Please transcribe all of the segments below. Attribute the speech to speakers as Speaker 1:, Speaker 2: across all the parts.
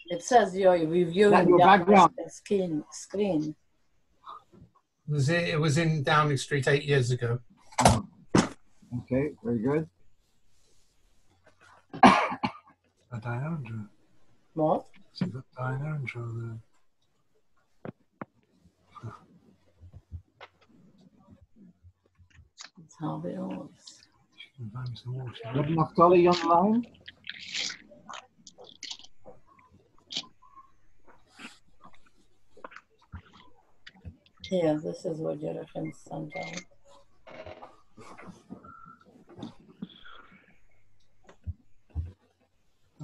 Speaker 1: It says you're reviewing
Speaker 2: your background
Speaker 1: screen.
Speaker 3: It was in Downing Street 8 years ago.
Speaker 2: Oh. Okay, very good.
Speaker 1: What? That's how it was.
Speaker 2: Naftali online?
Speaker 1: Yeah, this is what Jerichem sent out.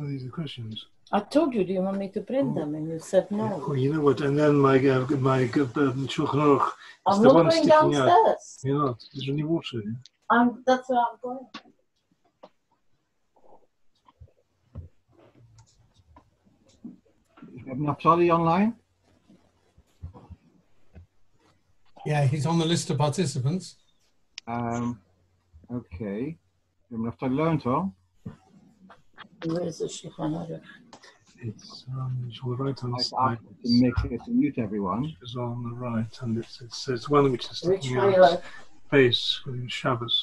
Speaker 4: Oh, these are questions.
Speaker 1: I told you, do you want me to print them? And you said no.
Speaker 4: Well, you know what? And then my Shulchan Aruch.
Speaker 1: I'm not going downstairs.
Speaker 4: You're not. There's only water.
Speaker 1: That's where I'm going.
Speaker 2: You have Naftali online?
Speaker 3: Yeah, he's on the list of participants.
Speaker 2: Okay. You have Naftali learned, well?
Speaker 1: Where is the Shulchan Aruch?
Speaker 4: It's on the right hand
Speaker 2: side. To mute everyone.
Speaker 4: It's on the right, and it's one which is sticking out. Face with Shabbos.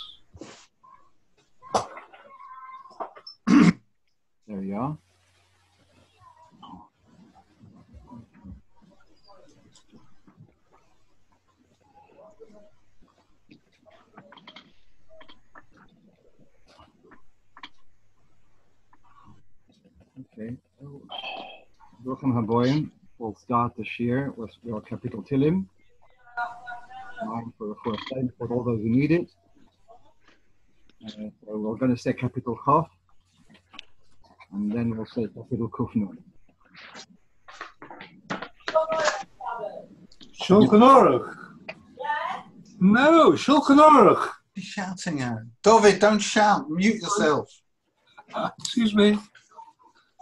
Speaker 2: There we are. Okay. Welcome, Haboyim. We'll start the shir with your capital Tilim. For all those who need it. So we're going to say capital Chaf, and then we'll say capital Kufnun.
Speaker 4: Shulchan Aruch. No, Shulchan Aruch.
Speaker 5: You're shouting at. David, don't shout. Mute yourself.
Speaker 4: Excuse me.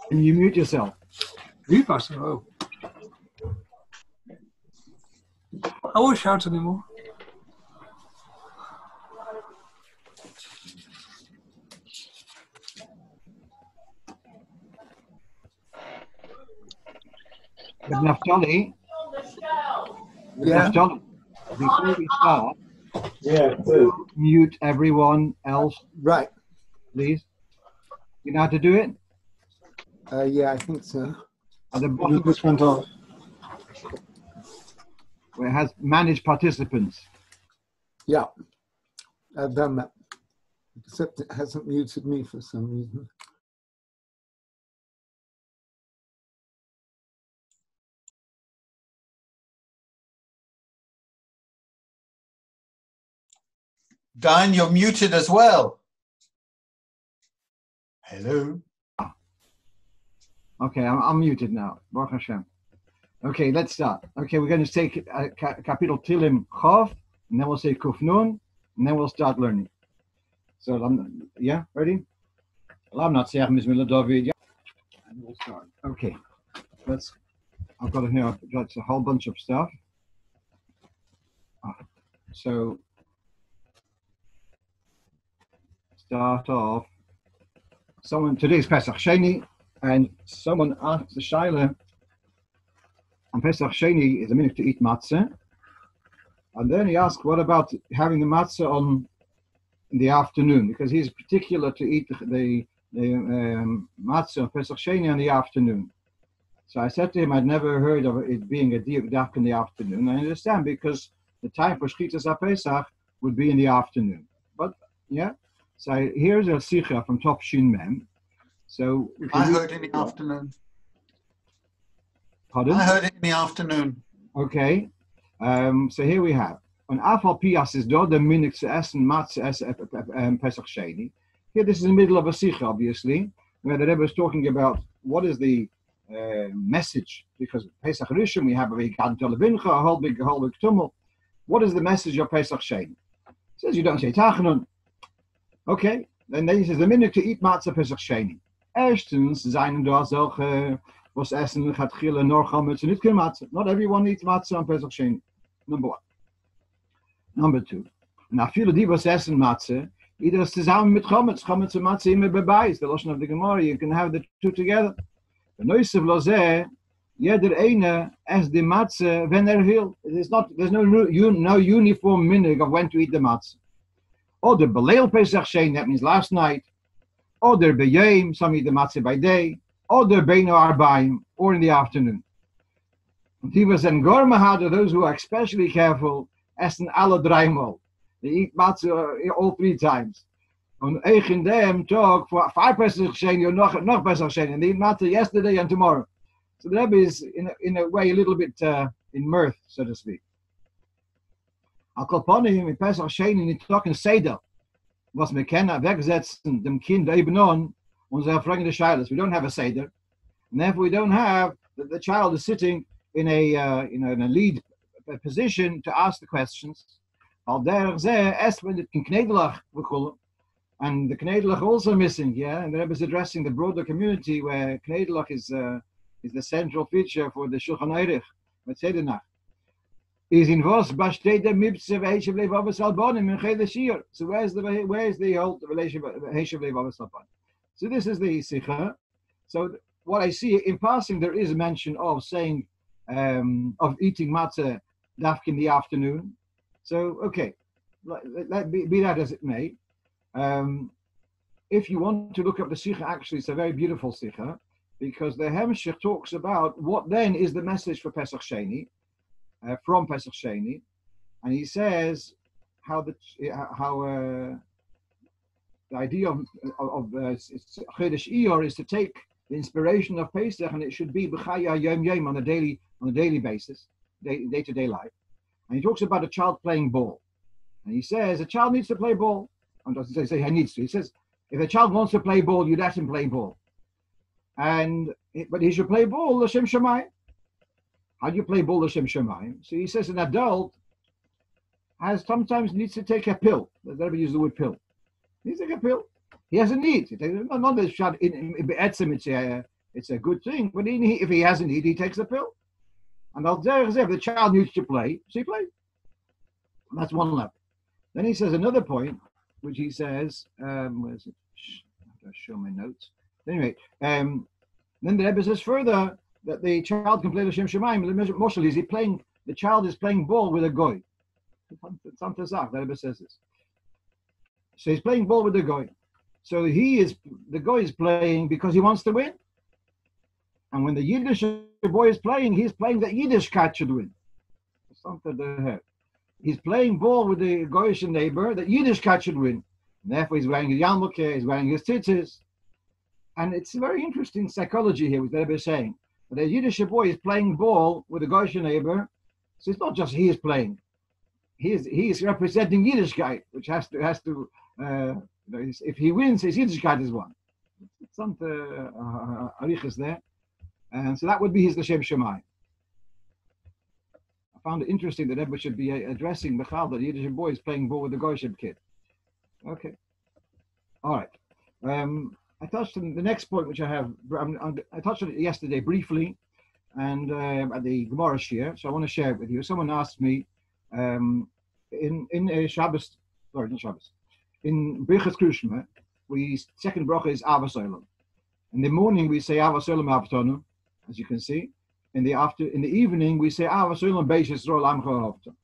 Speaker 2: Can you mute yourself?
Speaker 4: Mute myself. I won't shout anymore.
Speaker 2: But Naftali,
Speaker 4: Yeah.
Speaker 2: Naftali, before we start, mute everyone else,
Speaker 4: Right.
Speaker 2: please. You know how to do it?
Speaker 4: Yeah, I think so.
Speaker 2: At the bottom,
Speaker 4: Which went off?
Speaker 2: where it has manage participants.
Speaker 4: Yeah. I've done that. Except it hasn't muted me for some reason.
Speaker 5: Dan, you're muted as well. Hello.
Speaker 2: Okay, I'm muted now. Baruch Hashem. Okay, let's start. Okay, we're going to say capital Tilim Chav, and then we'll say Kufnun, and then we'll start learning. So, yeah, ready? Well, I'm not saying Mizmila David. And we'll start. Okay, I've got here, that's a whole bunch of stuff. So, start off. Today's Pesach Sheni, and someone asked the Shaila, on Pesach Sheni is a minute to eat matzah. And then he asked, what about having the matzah in the afternoon? Because he's particular to eat the matzah on Pesach Sheni in the afternoon. So I said to him, I'd never heard of it being a diak in the afternoon. I understand, because the time for Shchitas HaPesach would be in the afternoon. But, yeah. So here's a sikha from Top Shin Mem. So
Speaker 5: I heard in the afternoon.
Speaker 2: Pardon?
Speaker 5: I heard it in the afternoon.
Speaker 2: Okay. So here we have on Afal Pias is do the minute to essen matzah Pesach Sheni. Here, this is in the middle of a sikha, obviously, where the Rebbe is talking about what is the message, because Pesach Rishon we have a big Levincha, a whole big tumult. What is the message of Pesach Sheni? It says you don't say Tachanun. Okay, then he says the minute to eat matzah Pesach Sheni. Erstens, seinen da solche was essen gaat gillen nor chametz and nicht matzah. Not everyone eats matzah on Pesach Sheni. Number one. Number two. Na viele die was essen matzah, either zusammen mit chametz and matzah immer bebei. The lashon of the Gemara, you can have the two together. The noise of Loze, jeder eine es the matzah when will. There's no uniform minhag of when to eat the matzah. Or the Beleil Pesach Shein, that means last night. Or the Beyim, some eat the matzah by day. Or the Beino Arbaim, or in the afternoon. Tivas and Gormahad are those who are especially careful. Essen alle dreimal. They eat matzah all 3 times. On eigen dem talk for 5 Pesach Shein, or noch Pesach Shein, and they eat matzah yesterday and tomorrow. So the Rebbe is in a way a little bit in mirth, so to speak. Al Kolponim in Pesach Shein in talking Seder, was me kennen wegsetzen dem Kind eben on, unser fragende Scheiles. We don't have a Seder, and therefore we don't have the child is sitting in a in a lead position to ask the questions. Al der ze es when it in Knedelach and the Knedelach also missing, yeah, and the Rebbe is addressing the broader community where Knedelach is the central feature for the Shulchan Aruch. Let's say the Nacht. Is in was besteht der Mibse Heishav Levavas Albanim in Chedesh Iyar. So where's the whole relation of Heishav Levavas Albanim? So this is the Sikha. So what I see in passing, there is a mention of saying of eating matzah dafk in the afternoon. So okay, let be that as it may. If you want to look up the Sikha, actually it's a very beautiful Sikha, because the Hemshech talks about what then is the message for Pesach Sheni, from Pesach Sheni, and he says how the idea of Chedesh Iyar is to take the inspiration of Pesach, and it should be b'chaya yom yom on a daily basis, day-to-day life. And he talks about a child playing ball, and he says a child needs to play ball. And doesn't say he needs to. He says if a child wants to play ball, you let him play ball. But he should play ball l'shem shamayim. How do you play ball l'shem shamayim? So he says an adult sometimes needs to take a pill. Let's never use the word pill. He needs to take a pill. He has a need. Not that it's a good thing, but if he has a need, he takes a pill. And if the child needs to play, so he plays. And that's one level. Then he says another point, which he says, where is it? I have to show my notes. Anyway, then the Rebbe says further that the child can play l'shem shamayim. The child is playing ball with a goy. The Rebbe says this. So he's playing ball with the goy. So the goy is playing because he wants to win. And when the Yiddish boy is playing, he's playing that Yiddishkeit should win. He's playing ball with the goyish neighbor that Yiddishkeit should win. And therefore he's wearing his yarmulke, he's wearing his tzitzis. And it's a very interesting psychology here, what the Rebbe is saying. But the Yiddish boy is playing ball with the goyish neighbor. So it's not just he is playing. He is representing Yiddishkeit, which has to if he wins, his Yiddishkeit is won. It's some arichas there. And so that would be his l'shem shamayim. I found it interesting that Rebbe should be addressing the chal that the Yiddish boy is playing ball with the goyish kid. Okay. All right. I touched on the next point, which I have. I touched on it yesterday briefly, and at the Gemara Shir. So I want to share it with you. Someone asked me in Shabbos, sorry, not Shabbos, in Birchas Krushma, second bracha is Avos Olam. In the morning we say Avos Olam Avtonu, as you can see. In the evening we say Avos Olam Beis Yisrael Amcha Avtonu.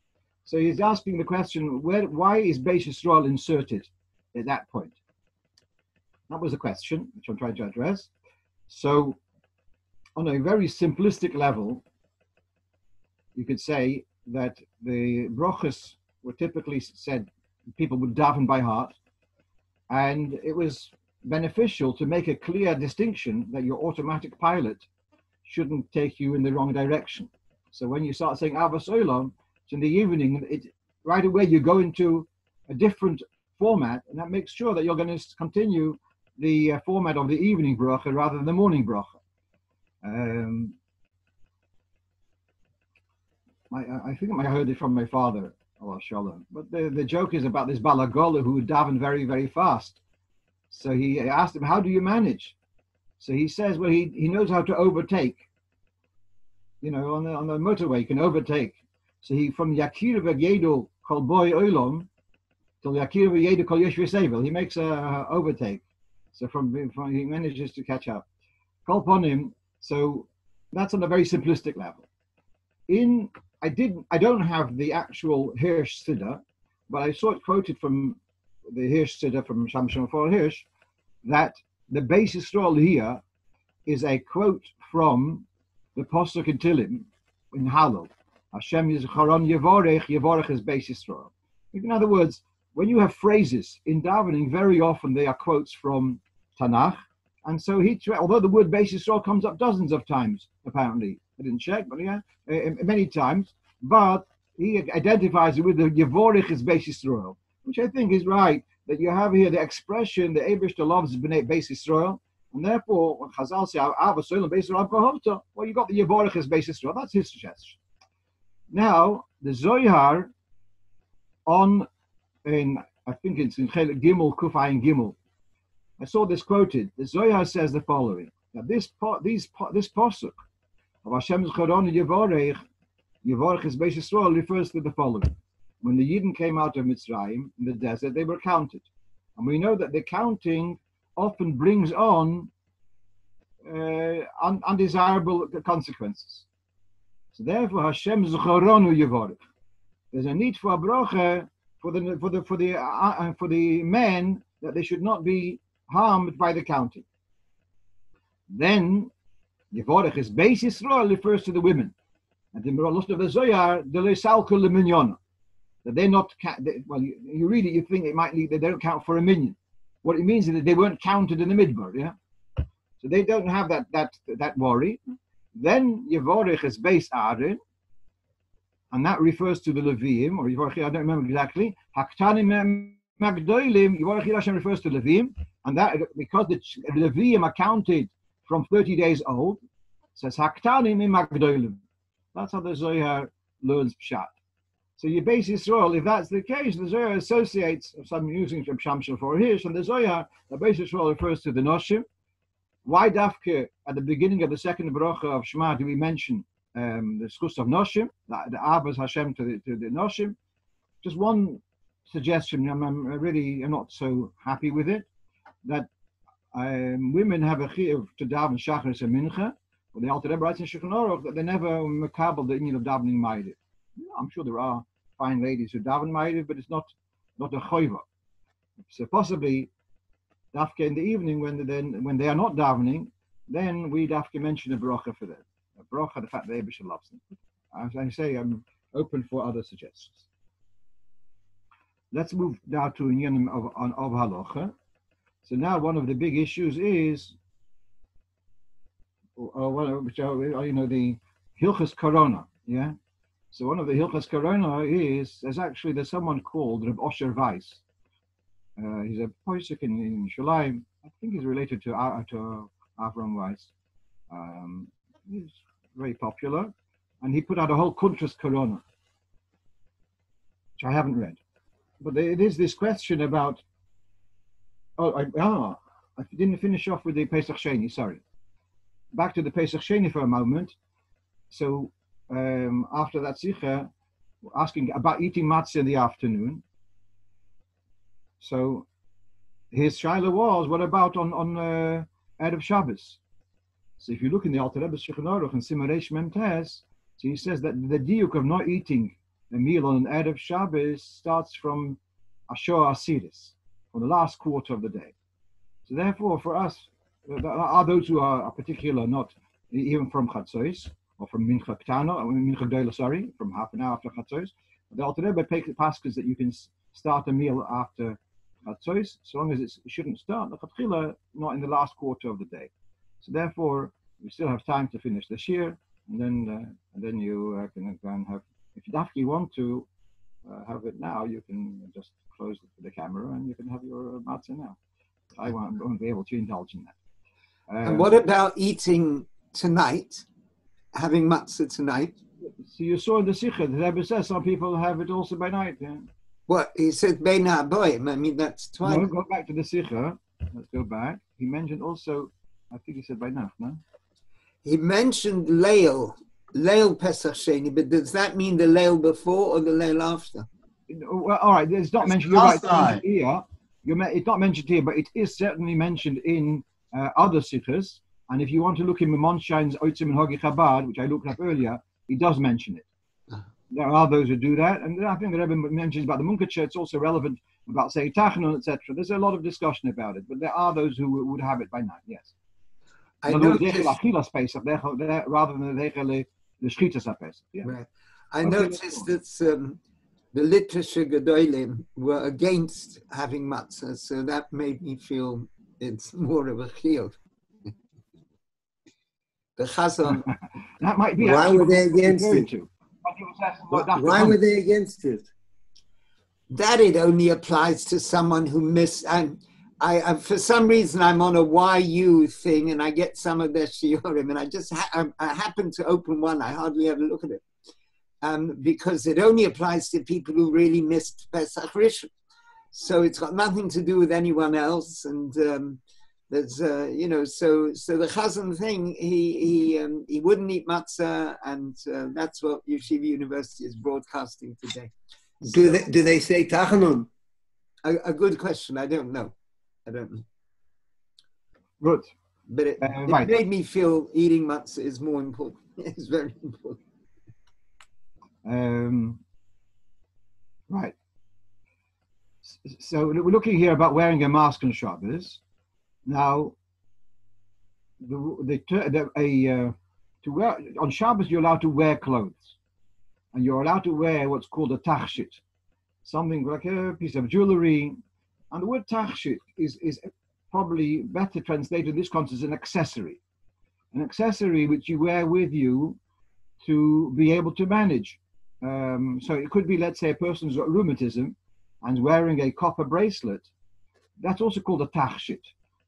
Speaker 2: So he's asking the question, why is Beis Yisrael inserted at that point? That was the question, which I'm trying to address. So, on a very simplistic level, you could say that the brachas were typically said, people would daven by heart, and it was beneficial to make a clear distinction that your automatic pilot shouldn't take you in the wrong direction. So when you start saying Avos Olam, in the evening, right away you go into a different format, and that makes sure that you're going to continue the format of the evening bracha rather than the morning bracha. I think I heard it from my father, Allah Shalom. But the joke is about this Balagola who would daven very, very fast. So he asked him, how do you manage? So he says, well, he knows how to overtake. You know, on the motorway, he can overtake. So he, from Yakir v'Yedu kol boy olam till Yakir v'Yedu kol yesh v'sevel, he makes a overtake. So from he manages to catch up. Kol ponim, So that's on a very simplistic level. I don't have the actual Hirsch Siddur, but I saw it quoted from the Hirsch Siddur from Shamshon for Hirsch that the basis role here is a quote from the Pasuk in Tilim in Hallel. Hashem Yizcharon Yevorech, Yevorech is basis role. In other words, when you have phrases in davening, very often they are quotes from Tanakh, and so although the word basis role comes up dozens of times, apparently, I didn't check, but yeah, many times, but he identifies it with the Yevorech is basis role, which I think is right, that you have here the expression, the Eibishter loves basis role, and therefore, when Chazal say, well, you got the Yevorech is basis role, that's his suggestion. Now, the Zohar I think it's in Chelik Gimel, Kufayin Gimel. I saw this quoted. The Zohar says the following: that this pasuk of Hashem's Choron Yevorech, Yevorech is basis role, refers to the following: when the Yidden came out of Mitzrayim in the desert, they were counted, and we know that the counting often brings on undesirable consequences. So therefore, Hashem's Choron Yevorech. There's a need for a bracha for the men, that they should not be harmed by the counting. Then Yevorech is Beis Yisrael refers to the women, and the Lust of the Zohar the Leisalku Leminyona, that they're not. Well, you read it, you think it might lead that they don't count for a minion. What it means is that they weren't counted in the midbar, yeah. So they don't have that worry. Then Yevorech is Beis Aaron. And that refers to the Levim, or Yevorech, I don't remember exactly. Haktanim Magdolim, Yevorech Hashem refers to Levim, and that because the Levim are counted from 30 days old, says Haktanim Magdolim. That's how the Zohar learns Pshat. So your base Yisrael, if that's the case, the Zohar associates, so I'm using from Shamshon for Hirsch, and the Zohar, the base Yisrael refers to the Noshim. Why Dafke, at the beginning of the second bracha of Shema, do we mention the schus of Noshim, the Abbas Hashem to the Noshim? Just one suggestion, I'm not so happy with it, that women have a chiyuv to daven Shacharis and Mincha, but the Alter Rebbe writes in Shulchan Aruch that they never makabel the inyan of davening Ma'ariv. I'm sure there are fine ladies who daven Ma'ariv, but it's not a choiva. So possibly, dafke in the evening when they are not davening, then we dafke mention a bracha for them. A bracha, the fact that Eibishter loves them. As I say, I'm open for other suggestions. Let's move now to inyan of halacha. So now one of the big issues is, the Hilchas Korona, yeah. So one of the Hilchas Korona is there's someone called Reb Osher Weiss. He's a posek in Shalayim. I think he's related to Avram Weiss. He's very popular, and he put out a whole Kuntras Korona, which I haven't read. But it is this question about. I didn't finish off with the Pesach Sheni. Sorry. Back to the Pesach Sheni for a moment. So after that Sikha, asking about eating matzah in the afternoon. So his shaila was, what about on Erev Shabbos? So if you look in the Alter Rebbe's Shulchan Aruch and Simaresh Memtes, so he says that the diuk of not eating a meal on Erev Shabbos starts from Ashor Asiris, from the last quarter of the day. So therefore, for us, are those who are particular, not even from Chatzos, or from Mincha Ktana, or Mincha Gdola, sorry, from half an hour after Chatzos. The Alter Rebbe passes that you can start a meal after Chatzos, so long as it shouldn't start not in the last quarter of the day. So therefore, we still have time to finish the shir, and then you can go and have. If you want to have it now, you can just close the camera and you can have your matzah now. I won't be able to indulge in that.
Speaker 4: And what about eating tonight? Having matzah tonight?
Speaker 2: So you saw in the Sikha, the Rebbe says some people have it also by night. Yeah.
Speaker 4: What? He said Bein HaBoim. I mean, that's twice.
Speaker 2: No, go back to the Sikha. Let's go back. He mentioned also, I think he said by night, no?
Speaker 4: He mentioned Leil Pesach Sheni, but does that mean the Leil before or the Leil after?
Speaker 2: Well, all right, it's not mentioned. You're right, here. It's not mentioned here, but it is certainly mentioned in other Sikhas. And if you want to look in Monshine's Oitzim and Hogi Chabad, which I looked up earlier, he does mention it. There are those who do that, and I think the Rebbe mentions about the Munkacher, it's also relevant about say Tachanun, etc. There's a lot of discussion about it, but there are those who would have it by night, yes.
Speaker 4: I noticed,
Speaker 2: rather than the Shchitas HaPesach. Yeah.
Speaker 4: right. I noticed that the literature Gedolim were against having matzah, so that made me feel it's more of a chiyuv. The Chazon.
Speaker 2: That might be.
Speaker 6: Why were they against it? Why were they against it?
Speaker 4: That it only applies to someone who missed. And I for some reason, I'm on a YU thing, and I get some of their shiurim, and I just I happen to open one. I hardly ever look at it, because it only applies to people who really missed Pesach Rishon. So it's got nothing to do with anyone else, and there's so the Chazan thing, he wouldn't eat matzah, and that's what Yeshiva University is broadcasting today.
Speaker 6: Do they say Tachanun?
Speaker 4: A good question. I don't know.
Speaker 2: Good.
Speaker 4: But it
Speaker 2: right.
Speaker 4: made me feel eating matzah is more important. It's very important.
Speaker 2: Right. So we're looking here about wearing a mask on Shabbos. Now, to wear on Shabbos, you're allowed to wear clothes, and you're allowed to wear what's called a tachshit, something like a piece of jewelry. And the word tachshit is probably better translated in this context as an accessory which you wear with you to be able to manage. So it could be, let's say, a person's got rheumatism and wearing a copper bracelet. That's also called a tachshit,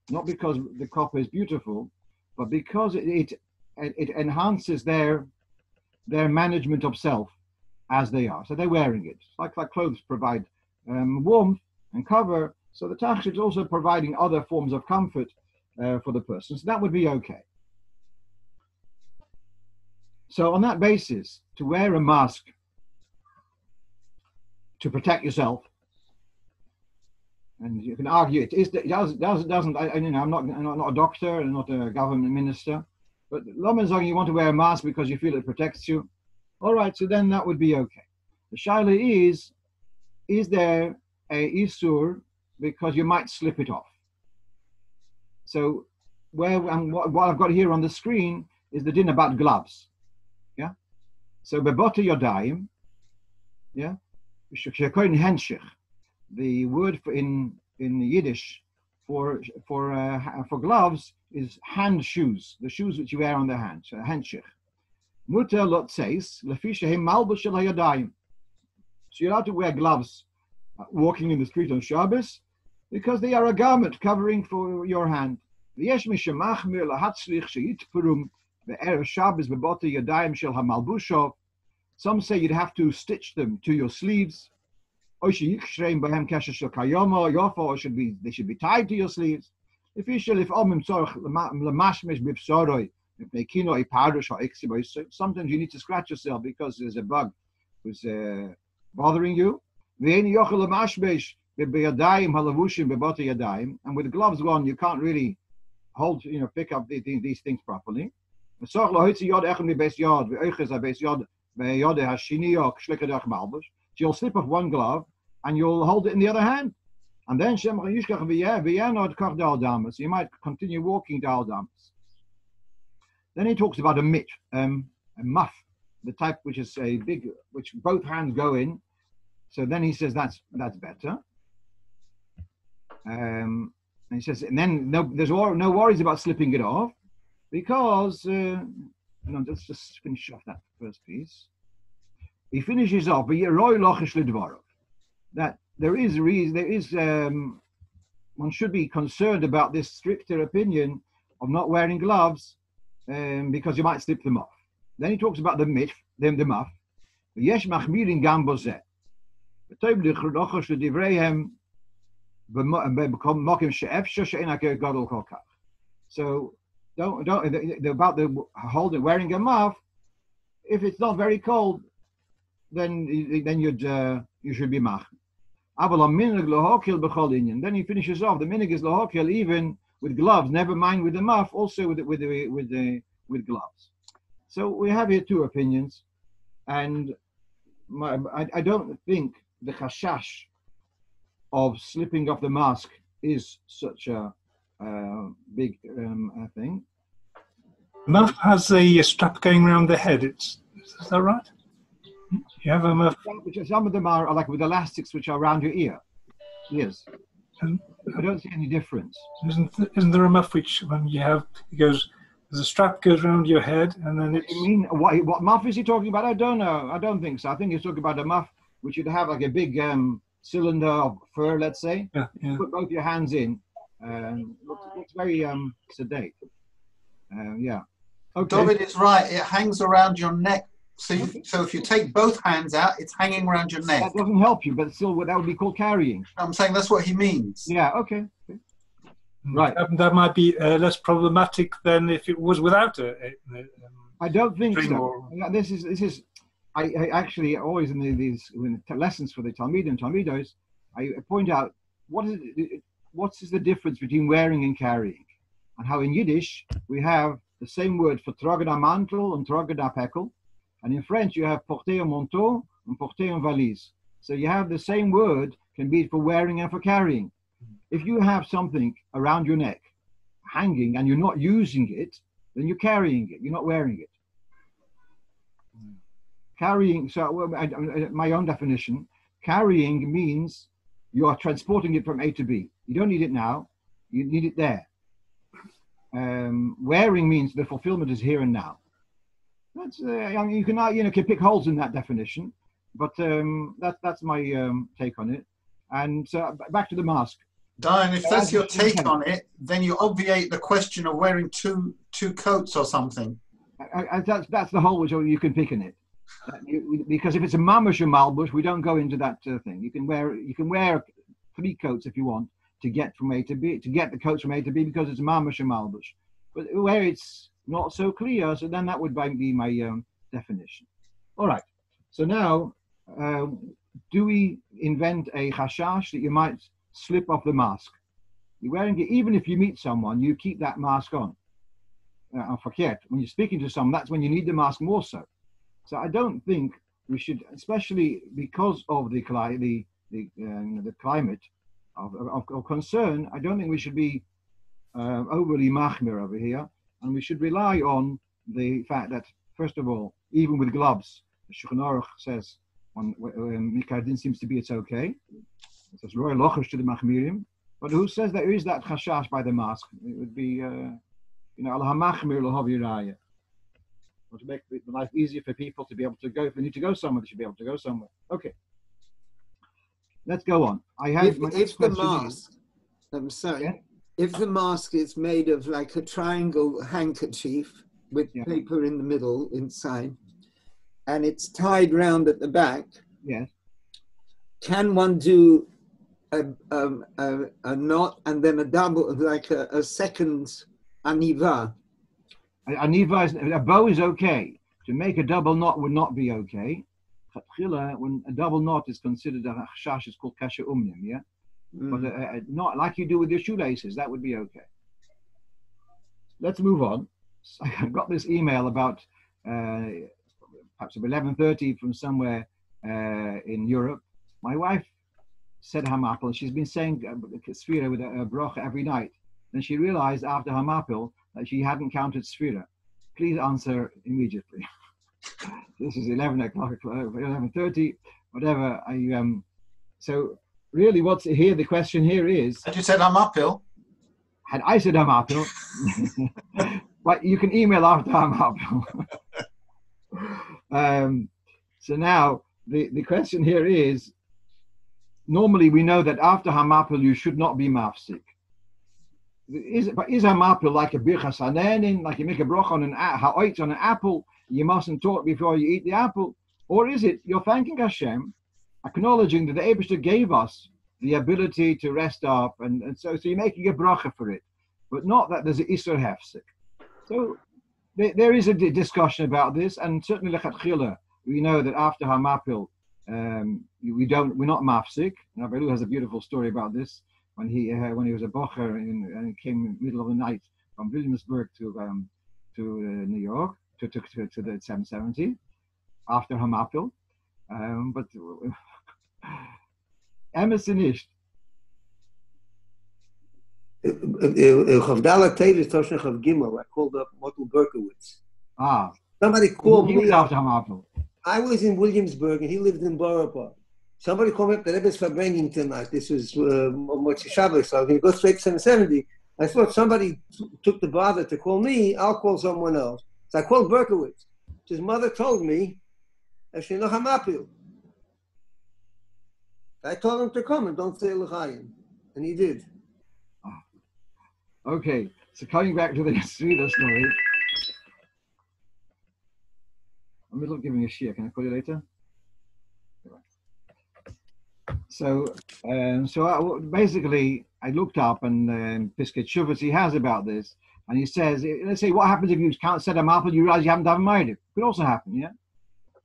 Speaker 2: not because the copper is beautiful, but because it enhances their management of self as they are. So they're wearing it. Like clothes provide warmth and cover, so the tachshit is also providing other forms of comfort for the person. So that would be okay. So on that basis, to wear a mask to protect yourself, and you can argue it doesn't. I'm not a doctor and not a government minister, but Lomenzong, you want to wear a mask because you feel it protects you. All right, so then that would be okay. The shaila is there a isur because you might slip it off? So what I've got here on the screen is the din about gloves. Yeah. So bebota yodayim. Yeah. The word in Yiddish for gloves is hand shoes, the shoes which you wear on the hand, so handshich. Mutter lot says lefisha him malbus shel hayadayim. So you're allowed to wear gloves walking in the street on Shabbos because they are a garment covering for your hand. V'yesh mishamachmir lahatzlich sheyitpurum ve'erev Shabbos bebota yadayim shel hamalbushov. Some say you'd have to stitch them to your sleeves. Or they should be tied to your sleeves. Sometimes you need to scratch yourself because there's a bug who's bothering you. And with gloves on, you can't really pick up these things properly. You'll slip off one glove and you'll hold it in the other hand. And then so you might continue walking dal damas. Then he talks about a mitt, a muff, the type which is a big, which both hands go in. So then he says that's better. And he says, and then there's no worries about slipping it off because let's just finish off that first piece. He finishes off that one should be concerned about this stricter opinion of not wearing gloves because you might slip them off. Then he talks about the muff. So don't about the wearing a muff. If it's not very cold, then you should be mach. Then he finishes off. The minig is lahokil even with gloves, never mind with the muff, also with gloves. So we have here two opinions, and I don't think the chashash of slipping off the mask is such a big thing.
Speaker 7: Muff has a strap going around the head. Is that right? You have a muff.
Speaker 2: Some of them are like with elastics which are around your ears. I don't see any difference.
Speaker 7: Isn't there a muff which, when you have, there's a strap goes around your head, and then it's...
Speaker 2: You mean, what muff is he talking about? I don't know. I don't think so. I think he's talking about a muff which you'd have like a big cylinder of fur, let's say.
Speaker 7: Yeah.
Speaker 2: Put both your hands in. Looks very sedate. Yeah. Okay.
Speaker 5: David is right. It hangs around your neck. So if you take both hands out, it's hanging around your neck.
Speaker 2: That doesn't help you, but still, that would be called carrying.
Speaker 5: I'm saying that's what he means.
Speaker 2: Yeah. Okay. Right.
Speaker 7: That might be less problematic than if it was without
Speaker 2: I don't think so.
Speaker 7: Or...
Speaker 2: This is. I actually always in these lessons for the Talmid and Talmidos, I point out what is the difference between wearing and carrying, and how in Yiddish we have the same word for trogen a mantel and trogen a pekel, and in French you have porter un manteau and porter un valise. So you have the same word can be for wearing and for carrying. If you have something around your neck hanging and you're not using it, then you're carrying it. You're not wearing it. Carrying, so my own definition, carrying means you are transporting it from A to B. You don't need it now, you need it there. Wearing means the fulfillment is here and now. That's you can pick holes in that definition, but that's my take on it. And so back to the mask.
Speaker 5: Diane, if that's your take on it, then you obviate the question of wearing two coats or something.
Speaker 2: That's the hole which you can pick in it. Because if it's a mamash or malbush, we don't go into that thing. You can wear 3 coats if you want to get from A to B, to get the coats from A to B, because it's a mamash or malbush. But where it's not so clear, so then that would be my definition. All right. So now, do we invent a chashash that you might slip off the mask? You're wearing it, even if you meet someone, you keep that mask on. Forget, when you're speaking to someone, that's when you need the mask more so. So I don't think we should, especially because of the climate of concern, I don't think we should be overly machmir over here, and we should rely on the fact that, first of all, even with gloves, the Shulchan Aruch says, Mikadin seems to be it's okay. It says, Roy Lochash to the machmirim, but who says there is that chashash by the mask? It would be, al ha-machmir l'havi raya. Or to make life easier for people to be able to go. If they need to go somewhere, they should be able to go somewhere. Okay. Let's go on.
Speaker 4: If the mask, I'm sorry, yeah? If the mask is made of like a triangle handkerchief with paper in the middle inside, and it's tied round at the back,
Speaker 2: yes, can
Speaker 4: one do a knot and then a double, like a second aniva?
Speaker 2: A bow is okay. To make a double knot would not be okay. When a double knot is considered a chashash, it's called kasher umnim, yeah? But not like you do with your shoelaces, that would be okay. Let's move on. I got this email about perhaps 11:30 from somewhere in Europe. My wife said hamapil. She's been saying sfira with a brocha every night. Then she realized after hamapil that she hadn't counted sfira. Please answer immediately. This is 11 o'clock, 11:30, whatever. So really what's here, the question here is...
Speaker 5: Had you said I'm uphill?
Speaker 2: Had I said I'm uphill, but you can email after I'm uphill. So now the question here is, normally we know that after hamapil you should not be mafsik. Is hamapil like a birchas hanenin, like you make a broch on an apple, you mustn't talk before you eat the apple? Or is it you're thanking Hashem, acknowledging that the Eibishter gave us the ability to rest up, and so you're making a bracha for it, but not that there's an isur hefsek. So there is a discussion about this, and certainly lechatchila we know that after hamapil we're not mafsik. Rabbi Lu has a beautiful story about this. when he was a bocher and came in the middle of the night from Williamsburg to New York to the 770 after Hamapil. But Emerson ist.
Speaker 6: Chavdala Tavis Toshna Chav Gimel. I called up Motul Berkowitz. Somebody called me after Hamapil. I was in Williamsburg and he lived in Borough Park. Somebody called me up, the Rebbe's Farbrengen tonight. This was Motzei Shabbos, so I was going to go straight to 770. I thought somebody took the bother to call me, I'll call someone else. So I called Berkowitz. His mother told me, I told him to come and don't say L'chaim. And he did.
Speaker 2: Okay, so coming back to the Swedish story. I'm in the middle of giving a shir. Can I call you later? So, basically, I looked up and Piskei Teshuvos he has about this, and he says, let's say, what happens if you can't set them up and you realize you haven't done it? Could also happen, yeah.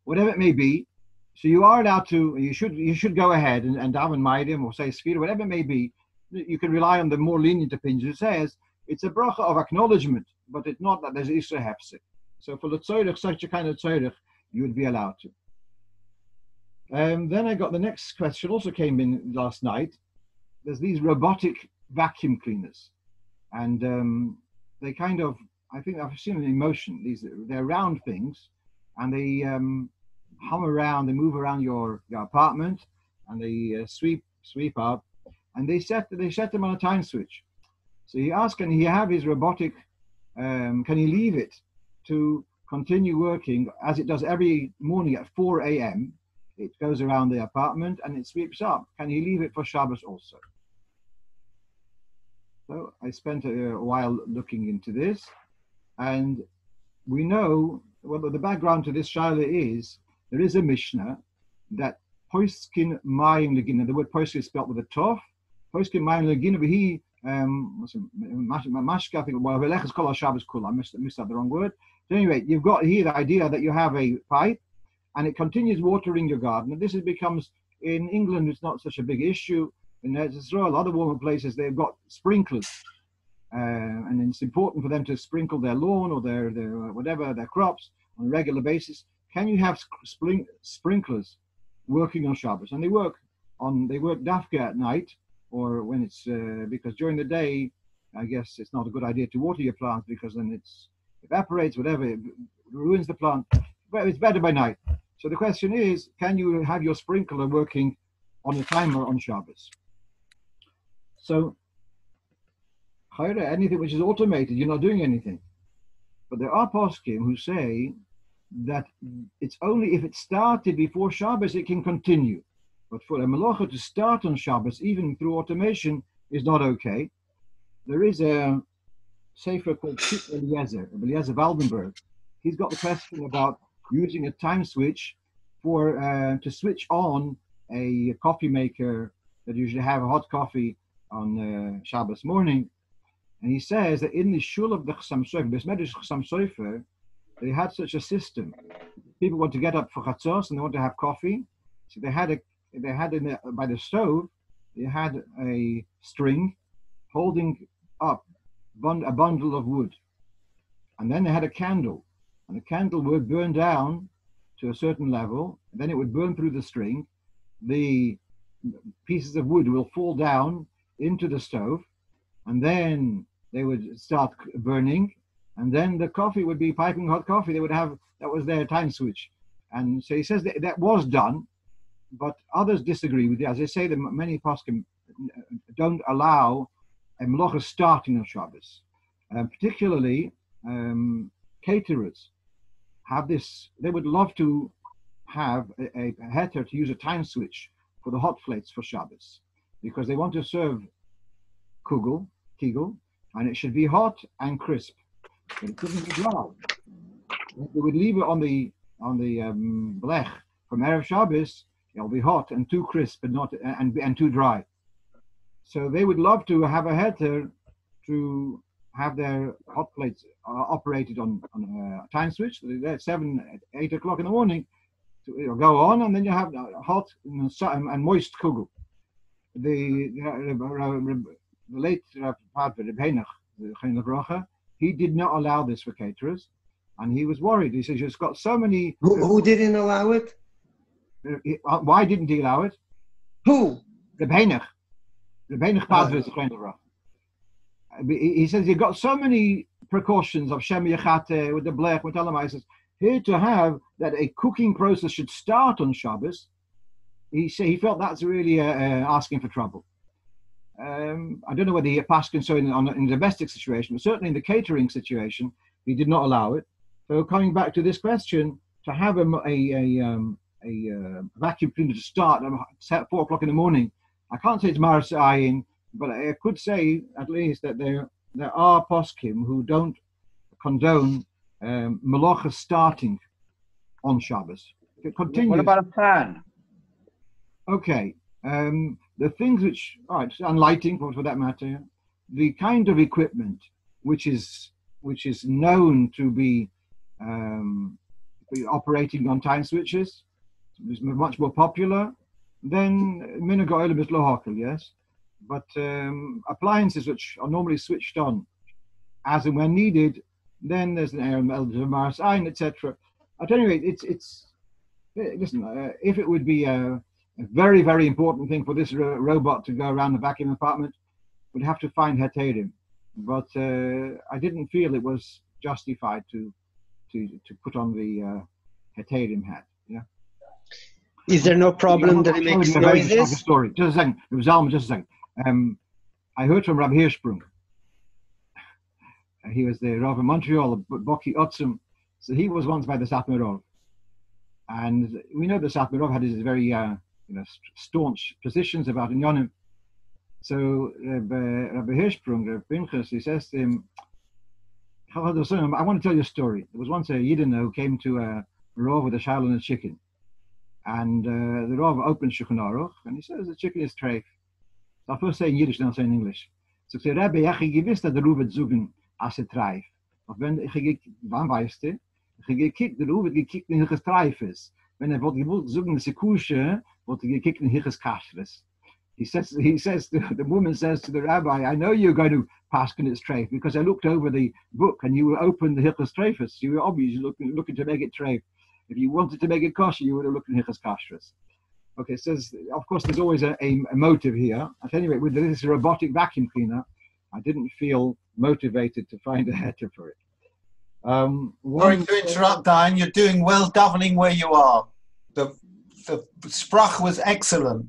Speaker 2: Whatever it may be, so you are allowed to. You should go ahead and daven maidim or say sfira, whatever it may be. You can rely on the more lenient opinion who says it's a bracha of acknowledgement, but it's not that there's isra hefsek. So for the tzorich, such a kind of tzorich, you would be allowed to. Then I got the next question, also came in last night. There's these robotic vacuum cleaners. And they kind of, I think I've seen them in motion. They're round things, and they hum around, they move around your apartment, and they sweep up, and they set them on a time switch. So he asked, can he have his robotic, can he leave it to continue working as it does every morning at 4 a.m.? It goes around the apartment and it sweeps up. Can he leave it for Shabbos also? So I spent a while looking into this, and we know, well, the background to this shaila is, there is a Mishnah that poiskin mayim legina, the word poiskin is spelled with a tof, poiskin mayim legina, but he, mashka, I think, well, velech kol Shabbos kula, I missed out the wrong word. So anyway, you've got here the idea that you have a pipe, and it continues watering your garden. And this becomes, in England, it's not such a big issue. In Israel, other warmer places, they've got sprinklers. And it's important for them to sprinkle their lawn or their whatever, their crops on a regular basis. Can you have sprinklers working on Shabbos? And they work dafka at night, or when it's, because during the day, I guess it's not a good idea to water your plants because then it evaporates, whatever, it ruins the plant. But it's better by night. So the question is, can you have your sprinkler working on a timer on Shabbos? So, anything which is automated, you're not doing anything. But there are poskim who say that it's only if it started before Shabbos it can continue. But for a melacha to start on Shabbos, even through automation, is not okay. There is a sefer called Eliezer Waldenberg. He's got the question about using a time switch to switch on a coffee maker that usually have a hot coffee on Shabbos morning. And he says that in the shul of the Chassam Sofer, Besmedish Chassam Sofer, they had such a system. People want to get up for chatzos and they want to have coffee. So they had by the stove, they had a string holding up a bundle of wood. And then they had a candle. And the candle would burn down to a certain level, and then it would burn through the string. The pieces of wood will fall down into the stove, and then they would start burning, and then the coffee would be piping hot coffee. They would have, that was their time switch. And so he says that was done, but others disagree with it. As I say, many poskim don't allow a melacha starting on Shabbos. Particularly caterers have this, they would love to have a heter to use a time switch for the hot plates for Shabbos, because they want to serve kugel, and it should be hot and crisp. But it couldn't be dry. They would leave it on the blech from Erev Shabbos, it'll be hot and too crisp, but not and too dry. So they would love to have a heter to have their hot plates operated on a time switch. They're at 8 o'clock in the morning to go on, and then you have hot and moist kugel. the late Padre Rebbe, he did not allow this for caterers, and he was worried. He says, "It's got so many."
Speaker 6: Who didn't allow it?
Speaker 2: Why didn't he allow it?
Speaker 6: Who?
Speaker 2: Rebbe Padre Rebbe. He says you've got so many precautions of Shem Yechate with the blech with Elamai. He says here to have that a cooking process should start on Shabbos. He felt that's really asking for trouble. I don't know whether he passed concern in a domestic situation, but certainly in the catering situation, he did not allow it. So coming back to this question, to have a vacuum cleaner to start at 4 o'clock in the morning, I can't say it's Maras Ayin, but I could say at least that there are poskim who don't condone melacha starting on Shabbos. If it continues.
Speaker 8: What about a fan?
Speaker 2: Okay. The things which, all right, and lighting for that matter, the kind of equipment which is known to be operating on time switches is much more popular than minhag ha'olam is lo hakel, yes. But appliances which are normally switched on as and when needed, then there's an Maras Ayin, etc. At any rate, it's listen. If it would be a very, very important thing for this robot to go around the vacuum apartment, we'd have to find heterim. But I didn't feel it was justified to put on the heterim hat. Yeah.
Speaker 6: Is there no problem that it makes noises?
Speaker 2: Story. Just a second. It was Alma. Just a second. I heard from Rabbi Hirschsprung. He was the Rav in Montreal, Boki Otzum. So he was once by the Satmarov. And we know the Satmarov had his very staunch positions about Inyonim. So Rabbi Hirschsprung, Rabbi Pinchas, he says to him, I want to tell you a story. There was once a Yidden who came to a Rav with a shal and a chicken. And the Rav opened Shulchan Aruch, and he says the chicken is treif. So I'll first say in Yiddish, then I'll say in English. So I say, Rabbi, ich gewiss, dass der Rav wird zugen, als treif. Aber wenn wann weißt du? Ich gekickt, der Rav wird gekickt in welches treif ist. Wenn wollte gewollt zugen, dass kusche, wollte gekickt in welches kashrus. He says, the woman says to the rabbi, I know you're going to paskin its treif because I looked over the book and you opened the hilchos treifus. You were obviously looking to make it treif. If you wanted to make it kosher, you would have looked at hilchos kashrus. Okay, it says, of course, there's always a motive here. At any rate, with this robotic vacuum cleaner, I didn't feel motivated to find a heter for it.
Speaker 5: Sorry to interrupt, Diane. You're doing well davening where you are. The sprach was excellent.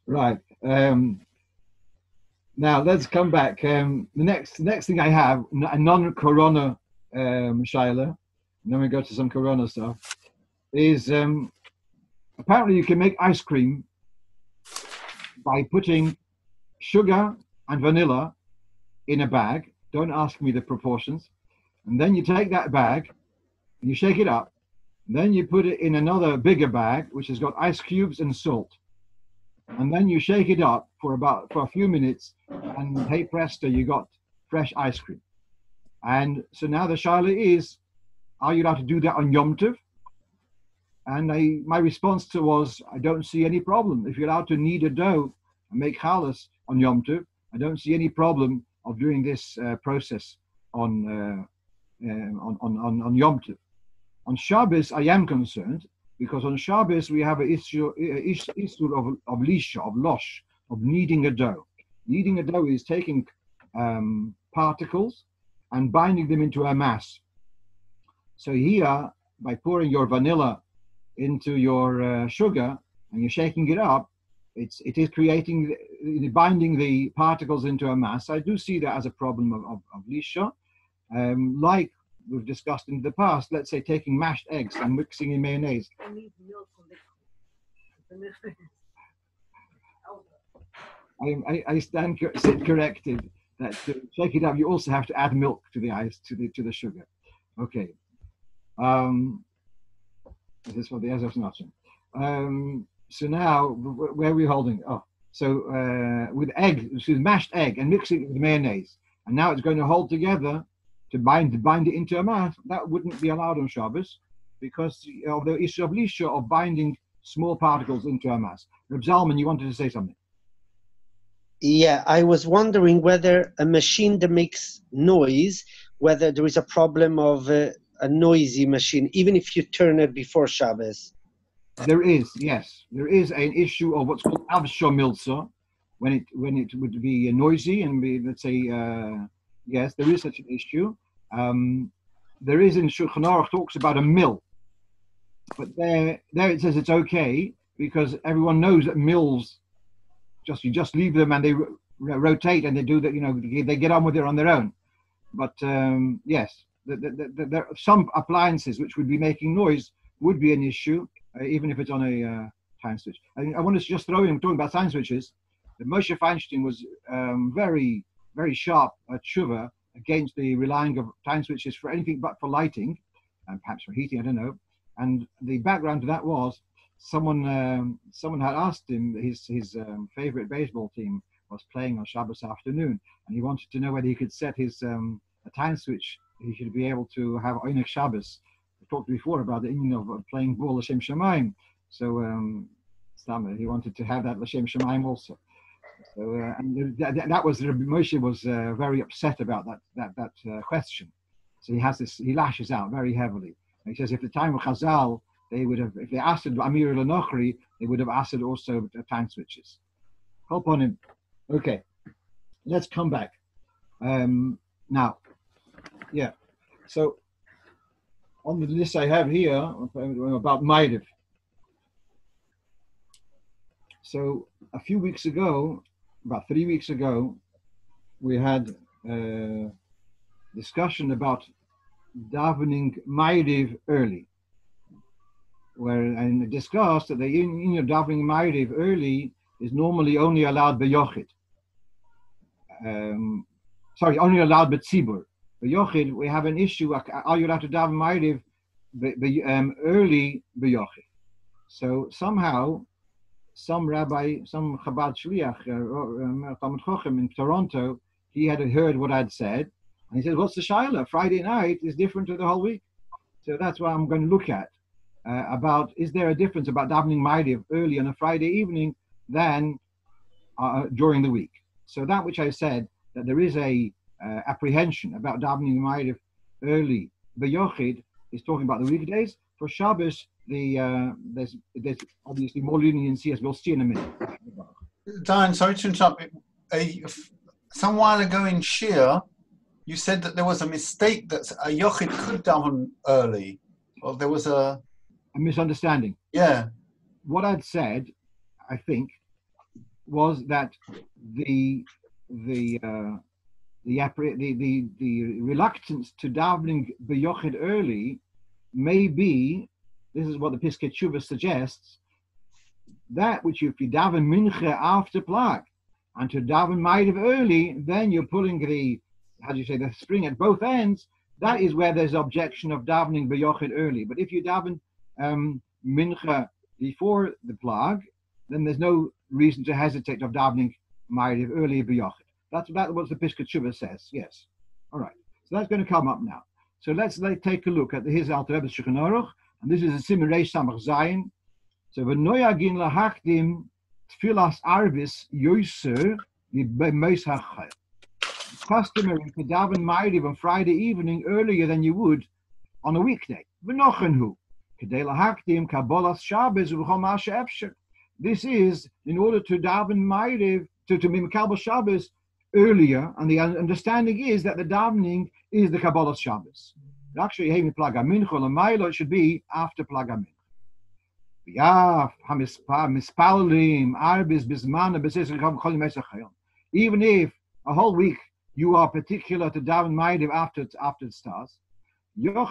Speaker 2: Right. Now let's come back. The next thing I have, a non-corona shaila, and then we go to some corona stuff, is apparently you can make ice cream by putting sugar and vanilla in a bag. Don't ask me the proportions. And then you take that bag and you shake it up. Then you put it in another bigger bag, which has got ice cubes and salt. And then you shake it up for a few minutes, and hey presto, you got fresh ice cream. And so now the shaila is, are you allowed to do that on Yom Tov? And my response was, I don't see any problem. If you're allowed to knead a dough and make challah on Yom Tov, I don't see any problem of doing this process on Yom Tov. On Shabbos, I am concerned, because on Shabbos we have an issue of lisha, of losh, of kneading a dough. Kneading a dough is taking particles and binding them into a mass. So here, by pouring your vanilla into your sugar and you're shaking it up, it is binding the particles into a mass. I do see that as a problem of lisha, like we've discussed in the past. Let's say taking mashed eggs and mixing in mayonnaise.
Speaker 1: I need milk on the
Speaker 2: I sit corrected that to shake it up, you also have to add milk to the ice, to the sugar. Okay. This is for the Ezra's Nation. So now, where are we holding? Oh, so with mashed egg and mixing it with mayonnaise, and now it's going to hold together to bind it into a mass. That wouldn't be allowed on Shabbos because of the issue of lisha, of binding small particles into a mass. Reb Zalman, you wanted to say something?
Speaker 8: Yeah, I was wondering whether a machine that makes noise, whether there is a problem of a noisy machine, even if you turn it before Shabbos.
Speaker 2: There is, yes. There is an issue of what's called avsho milza, when it would be noisy and be, let's say, yes, there is such an issue. There is in Shulchan Aruch talks about a mill, but there it says it's okay because everyone knows that mills, you just leave them and they rotate and they do that. They get on with it on their own. But yes, there are some appliances which would be making noise would be an issue, even if it's on a time switch. I wanted to just throw in, talking about time switches, that Moshe Feinstein was very, very sharp at tshuva against the relying of time switches for anything but for lighting, and perhaps for heating, I don't know. And the background to that was someone had asked him, his favorite baseball team was playing on Shabbos afternoon, and he wanted to know whether he could set his a time switch. He should be able to have Oinek Shabbos. We talked before about the meaning of playing ball L'Shem Shamayim. So he wanted to have that L'Shem Shamayim also. So and that was Moshe was very upset about that question. So he lashes out very heavily. And he says if the time of Chazal, they would have, if they asked Amir al-Nochri, they would have asked also time switches. Help on him. Okay, let's come back. Now, yeah. So on the list I have here about Maidiv. So a few weeks ago, about 3 weeks ago, we had a discussion about davening Maidiv early, and discussed that the in your davening Maidiv early is normally only allowed beyochid. Only allowed betzibur. Beyochid, we have an issue. Are you allowed to daven Maidiv early beyochid? So somehow, some rabbi, some Chabad Shliach, Talmud Chochem in Toronto, he had heard what I'd said, and he said, "What's the shaila? Friday night is different to the whole week." So that's what I'm going to look at. About is there a difference about davening Maidiv early on a Friday evening than during the week? So that which I said, that there is a apprehension about davening Maidiv early beyochid is talking about the weekdays. For Shabbos, there's obviously more leniency, as we'll see in a minute.
Speaker 5: Diane, sorry to interrupt. Some while ago in Shir, you said that there was a mistake that a yochid could daven early. Well, there was a
Speaker 2: misunderstanding.
Speaker 5: Yeah.
Speaker 2: What I'd said, I think, was that the reluctance to davening beyochid early may be, this is what the Piskei Tshuva suggests, that which if you daven mincha after plag and to daven Maidiv early, then you're pulling the spring at both ends. That is where there's objection of davening beyochid early. But if you daven mincha before the plag, then there's no reason to hesitate of davening Maidiv early beyochid. That's what the Piskei Tshuva says. Yes. All right. So that's going to come up now. So let's take a look at his Alter Rebbe's Shulchan Aruch, and this is a Siman Reish Samach Zayin. So v'noyagin lahakdim tfilas arvis yoser mibeis hachayil. Customary to daven Maidiv on Friday evening earlier than you would on a weekday. V'nochenhu kedei lahakdim kabbalas Shabbos u'chol ma'aseh efsher. This is in order to daven Maidiv to be Mekabel Shabbos earlier, and the understanding is that the davening is the Kabbalah Shabbos. Actually, having Plaga Mincha Lamailo, it should be after Plaga Mincha. Even if a whole week you are particular to daven Maidiv after it starts, you can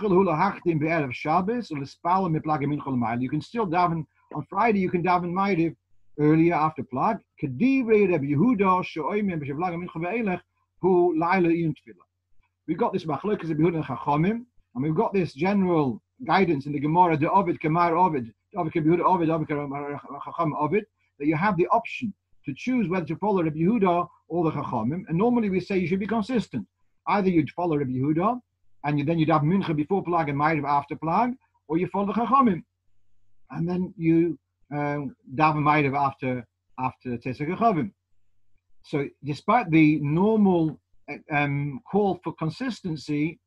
Speaker 2: still daven on Friday. You can daven Maidiv earlier after Plag. We've got this machlokas of Yehuda and Chachamim, and we've got this general guidance in the Gemara, the Ovid, Kamar Ovid, Ovid, Yehuda, Ovid, Ovid, Chacham, Ovid, that you have the option to choose whether to follow Rabbi Yehuda or the Chachamim. And normally we say you should be consistent. Either you follow Rabbi Yehuda, and then you daven Mincha before Plag and Ma'ariv after Plag, or you follow the Chachamim. And then you daven Ma'ariv after Tzedek Chavim. So despite the normal call for consistency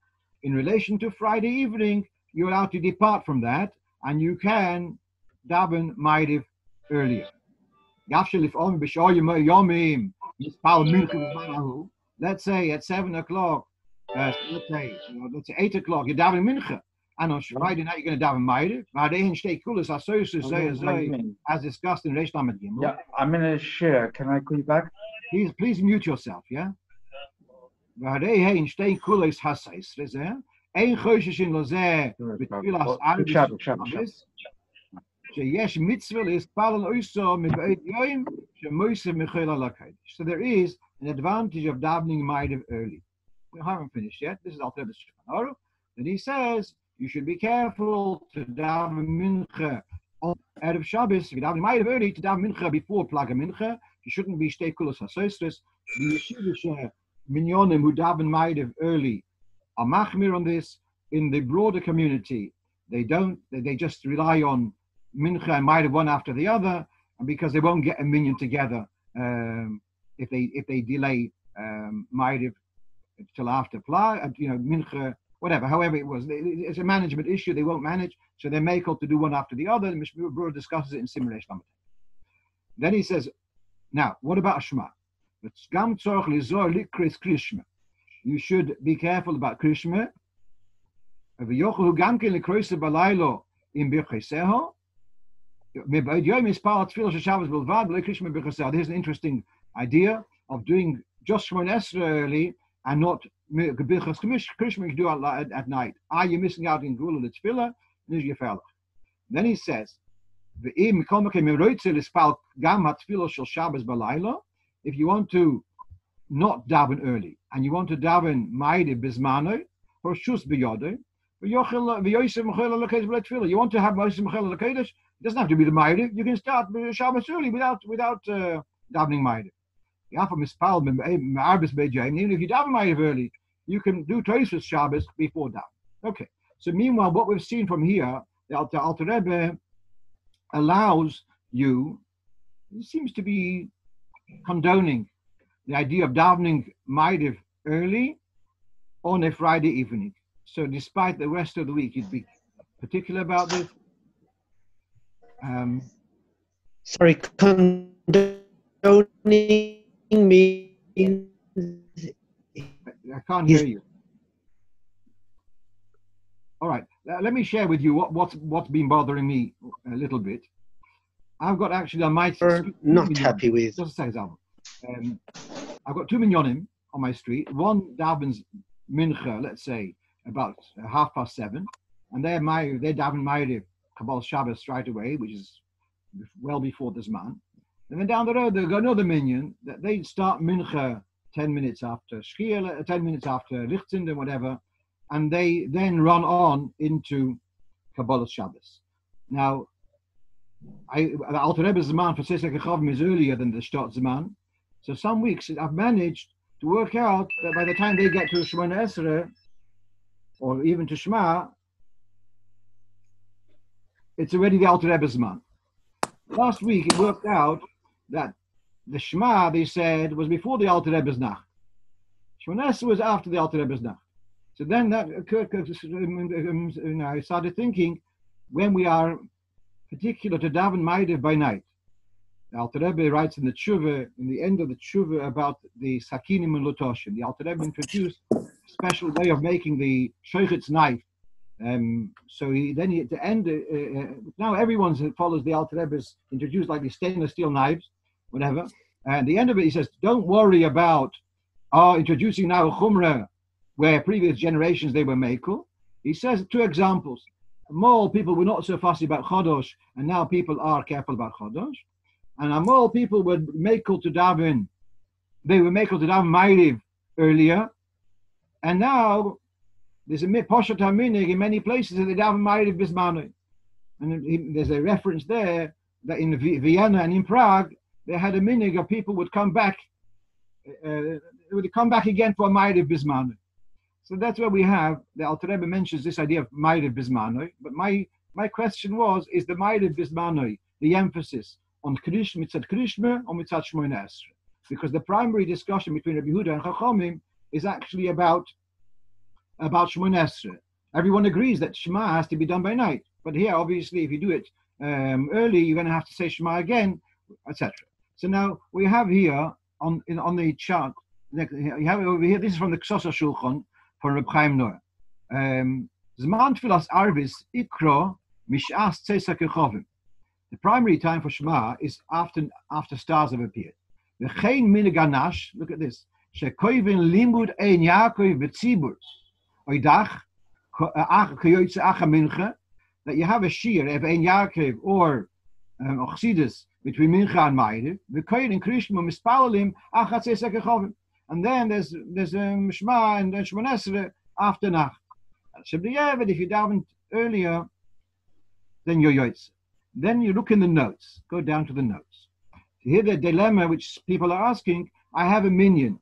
Speaker 2: in relation to Friday evening, you're allowed to depart from that, and you can daven Ma'ariv earlier. Let's say at 7 o'clock, let's say 8 o'clock, you're davening mincha, and on Friday night you're going to daven Ma'ariv. As discussed in Reish Lamed Gimel.
Speaker 9: Yeah, I'm in a share. Can I call you back?
Speaker 2: Please mute yourself, yeah? So there is an advantage of davening Ma'ariv early. We haven't finished yet. This is Alter Rebbe's Shulchan. Then he says you should be careful to daven mincha on Erev Shabbos. If you daven Ma'ariv early, to daven mincha before Plaga Mincha, you shouldn't be shtei kulas hasoisres. The yeshivish minyonim who daven Ma'ariv early are machmir on this. In the broader community, they don't. They just rely on mincha and Ma'ariv one after the other, and because they won't get a minyan together if they delay Ma'ariv till after mincha, whatever. However it was, it's a management issue. They won't manage, so they're made to do one after the other. The Mishnah Berurah discusses it in Simulation Lamed. Then he says, now what about Shema? You should be careful about Krishma. There's an interesting idea of doing just Shemona Esrei early and not Krishma do at night. You're missing out in Gula the Tefillah, then he says, if you want to not daven early and you want to daven Ma'ariv bismano or shus biyodeh, you want to have Moshe Mechel L'Kodesh, it doesn't have to be the Ma'ariv. You can start Shabbos early without davening Ma'ariv. Even if you daven Ma'ariv early, you can do Tosfos Shabbos before that. Okay. So meanwhile, what we've seen from here, the Alter Rebbe allows you, it seems to be condoning the idea of davening Ma'ariv early on a Friday evening. So despite the rest of the week, you'd be particular about this.
Speaker 8: Sorry, condoning means...
Speaker 2: I can't hear you. All right, let me share with you what's been bothering me a little bit. I've got actually on my street...
Speaker 8: Not happy with.
Speaker 2: Just a second. I've got 2 minyonim on my street. One davens mincha, let's say, about 7:30, and they're daven Ma'ariv Kabbalah Shabbos right away, which is well before this man. And then down the road, they've got another minyan that they start mincha 10 minutes after Shkia, 10 minutes after Lichtzinde, whatever, and they then run on into Kabbalah Shabbos. Now, the Alter Rebbe's Zman for Tzedek Chavim is earlier than the Shtot Zman, so some weeks I've managed to work out that by the time they get to Shemona Esrei, or even to Shema, it's already the Alter Rebbe's Zman. Last week it worked out that the Shema, they said, was before the Alter Rebbe's Nacht. Shemona Esrei was after the Alter Rebbe's Nacht. So then that occurred, I started thinking, when we are particular to daven Ma'ariv by night, the Alter Rebbe writes in the Tshuva, in the end of the Tshuva, about the Sakinim and Lotoshim. The Alter Rebbe introduced a special way of making the Shochet's knife. So now everyone follows the Alter Rebbe's introduced like these stainless steel knives, whatever. And at the end of it, he says, don't worry about introducing now a Chumrah where previous generations they were Mekel. He says 2 examples. More people were not so fussy about Chodosh, and now people are careful about Chodosh. And more people were Mekel to daven. They were Mekel to daven Ma'ariv earlier, and now there's a Poshat HaMinig in many places that they daven Ma'ariv Bismano. And there's a reference there that in Vienna and in Prague, they had a minig of people would come back again for Ma'ariv Bismano. So that's where we have, the Alter Rebbe mentions this idea of Ma'ariv Bismano. But my question was, is the Ma'ariv Bismano the emphasis on mitzad Krishma or mitzad Shmoyne Esrei, because the primary discussion between Rabbi Yehuda and Chachamim is actually about Shmoyne Esrei. Everyone agrees that Shema has to be done by night, but here, obviously, if you do it early, you're going to have to say Shema again, etc. So now we have here on the chart. You have it over here. This is from the Ksosa Shulchan for Reb Chaim Noah. Zman Tfilas Arvis Ikro Mishas Tzesa Kechovim. The primary time for Shema is after stars have appeared. V'chein minig anash. Look at this. Shekoivin limud ein Yaakov b'tzibur. Oidach kayoytze acha mincha. That you have a shir of ein Yaakov or Chassidus between mincha and Ma'ariv. V'koyin and Krishma mispalalim acha tzesa kechovim. And then there's Shema and then Shemon Esrei after Nach. If you daven earlier, then you're Yoitz. Then you look in the notes. Go down to the notes. Here the dilemma which people are asking, I have a minion,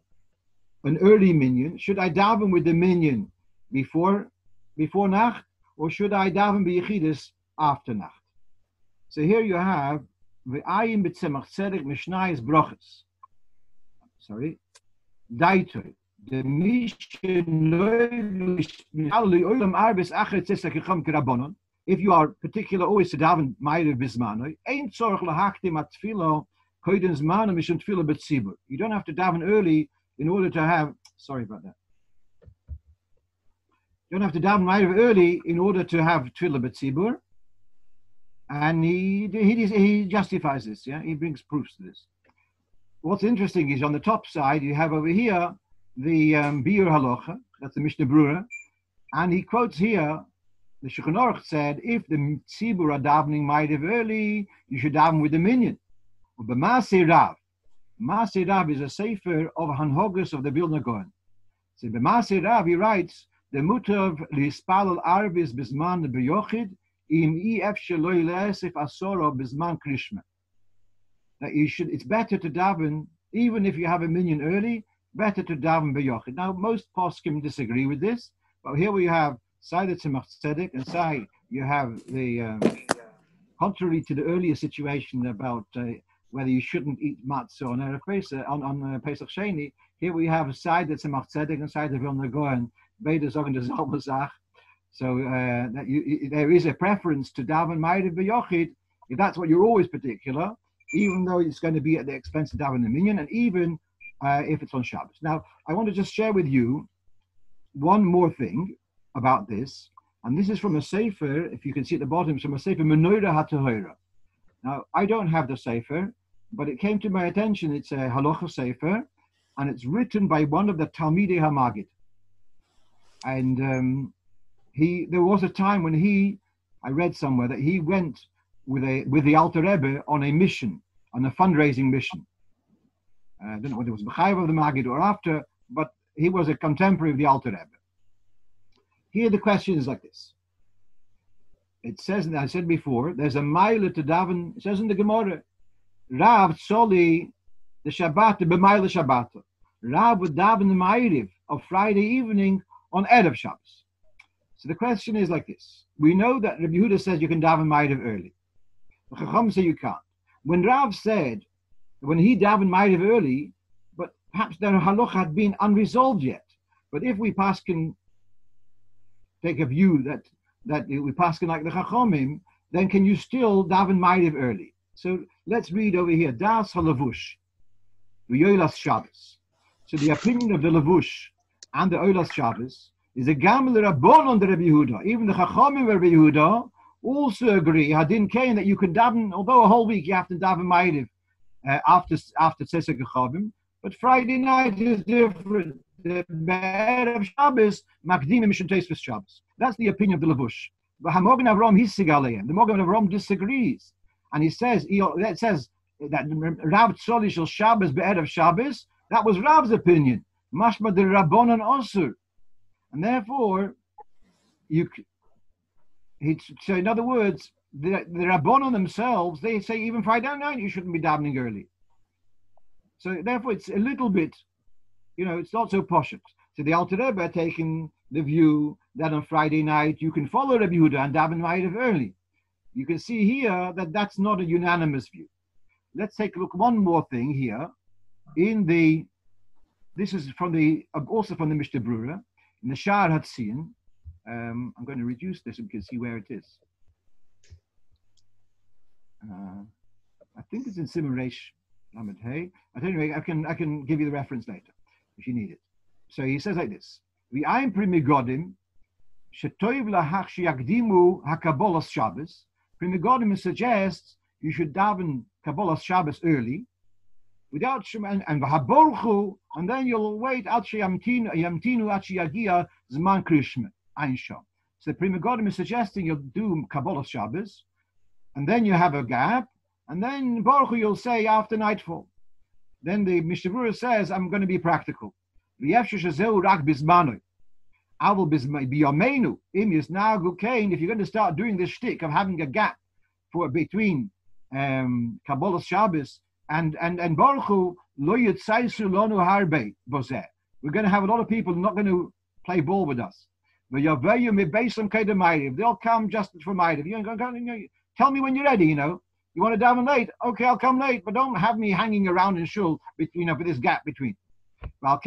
Speaker 2: an early minion. Should I daven with the minion before Nacht, or should I daven b'Yechidus after Nacht? So here you have V'ayim b'tzemach tzedek mishnayis brochus. Sorry. Daitoy. The if you are particular always to daven ma'ariv bismanoi, ain't tzorach lahaktim at tefillah koiden zman mishum tefillah betzibur. You don't have to daven early in order to have. Sorry about that. You don't have to daven ma'ariv early in order to have tefillah betzibur. And he justifies this. Yeah, he brings proofs to this. What's interesting is on the top side you have over here the Biur Halacha, that's the Mishnah Brura, and he quotes here, the Shulchan Aruch said, if the Tzibur are davening ma'ariv early, you should daven with the minion. But B'Maseh Rav is a sefer of Hanhogus of the Vilna Gaon. So B'Maseh Rav, he writes, the mutav lispalal arvis bisman beyochid im ef sheloi le'esif asoro bisman krishma. That you should, it's better to daven, even if you have a minion early, better to daven beyochid. Now, most poskim disagree with this, but here we have Sai the Tzemach Tzedek, and Sai, you have the, contrary to the earlier situation about whether you shouldn't eat matzah on Erev Pesach, on Pesach Sheni, here we have Sai the Tzemach Tzedek and Sai the Vilna Gaon, beide sagen dieselbe Sach. So there is a preference to daven ma'ariv beyochid, if that's what you're always particular, even though it's going to be at the expense of daven the minyan, and even if it's on Shabbos. Now, I want to just share with you one more thing about this, and this is from a sefer, if you can see at the bottom, it's from a sefer, Menorah HaTorah. Now, I don't have the sefer, but it came to my attention, it's a halacha sefer, and it's written by one of the Talmidei HaMagid. And there was a time when I read somewhere that he went with the Alter Rebbe on a mission, on a fundraising mission. I don't know whether it was B'chayv of the Magid or after, but he was a contemporary of the Alter Rebbe. Here the question is like this. It says, and I said before, there's a mile to daven, it says in the Gemara, Rav Tzoli, the Shabbat, the B'maila Shabbat. Rav would daven the Ma'ariv of Friday evening on Erev Shabbos. So the question is like this. We know that Rabbi Yehuda says you can daven Ma'ariv early. The Chacham say you can't. When Rav said, when he davened Ma'ariv early, but perhaps their halacha had been unresolved yet. But if we can take a view that we paskin like the Chachamim, then can you still daven Ma'ariv early? So let's read over here. Das halavush, v'yolas Shabbos. So the opinion of the lavush and the olas Shabbos is a gamel rabon on the Rabbi Yehuda. Even the Chachamim of Rabbi Yehuda also agree, Hadin Kain, that you can daven, although a whole week you have to daven Ma'ariv after Tzesek Chavim, but Friday night is different. The Erev Shabbos, Makdimim Mishum Teisves Shabbos. That's the opinion of the Lavush. But Hamogen Avram Hisig Aleim. The Mogen Avram disagrees, and he says that Rav Tzoli Shel Shabbos be'erev Shabbos. That was Rav's opinion. Mashma de Rabbanon Osur, and therefore so in other words, the Rabbanon themselves, they say even Friday night you shouldn't be davening early. So therefore it's a little bit, it's not so poshut. So the Alter Rebbe are taking the view that on Friday night you can follow Rabbi Yehuda and daven Ma'ariv early. You can see here that that's not a unanimous view. Let's take a look. One more thing here. This is from also from the Mishnah Brura in the Shar Hatzion. I'm going to reduce this so we can see where it is. I think it's in Simon Reish Lamed Hey. At any rate, I can give you the reference later if you need it. So he says like this: V'ayim pri megodim shetoiv lahach sheyakdimu hakabolas Shabbos. Pri megodim suggests you should daven Kabbalas Shabbos early, without and v'haborchu, and then you'll wait ad sheyamtinu ad sheyagia zman krishma ein sham. So Pri megodim is suggesting you'll do Kabbalas Shabbos, and then you have a gap, and then Baruch Hu you'll say after nightfall. Then the Mishnah Brura says, I'm going to be practical. If you're going to start doing this shtick of having a gap between Kabbalas Shabbos and Baruch Hu, we're going to have a lot of people not going to play ball with us. They'll come just for Ma'ariv. Tell me when you're ready, You want to daven late? Okay, I'll come late, but don't have me hanging around in shul between, for this gap between. Here's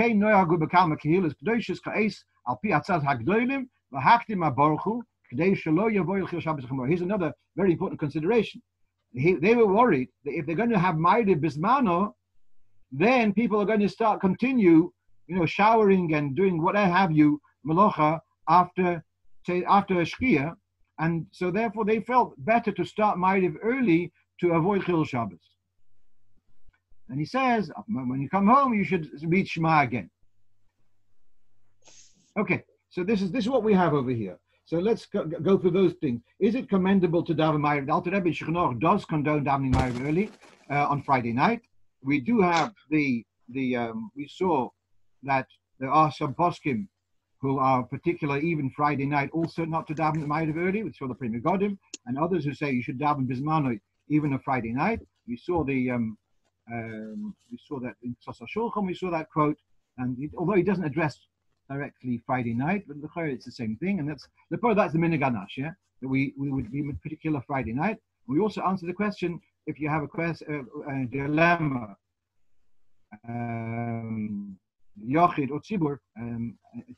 Speaker 2: another very important consideration. They were worried that if they're going to have Ma'ariv Bismano, then people are going to continue, showering and doing whatever have you, Malocha, after Shkia. And so therefore they felt better to start Ma'ariv early to avoid Chil Shabbos. And he says, when you come home, you should read Shema again. Okay, so this is what we have over here. So let's go through those things. Is it commendable to daven Ma'ariv? The Alter Rebbe in Shulchan Aruch does condone davening Ma'ariv early on Friday night. We do have we saw that there are some poskim who are particular even Friday night also not to daven Ma'ariv early. We saw the Pri Megodim, and others who say you should daven Bismano even on Friday night. We saw that in Tzos HaShulchan, we saw that quote, and although he doesn't address directly Friday night, but it's the same thing, and that's the Minhag Anash, yeah, that we would be in particular Friday night. We also answer the question if you have a dilemma, Yochid or Tzibur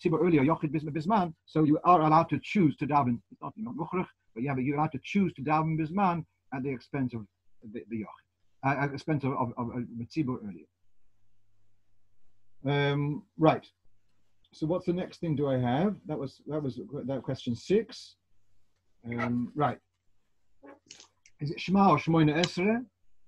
Speaker 2: earlier, Yochid Bisman, so you are allowed to choose to daven. It's not Mukhrach, but you're allowed to choose to daven Bisman at the expense of the Yochid, at the expense of Tzibur earlier. Right. So what's the next thing do I have? That was question 6. Right. Is it Shema or Shmoyne Esrei?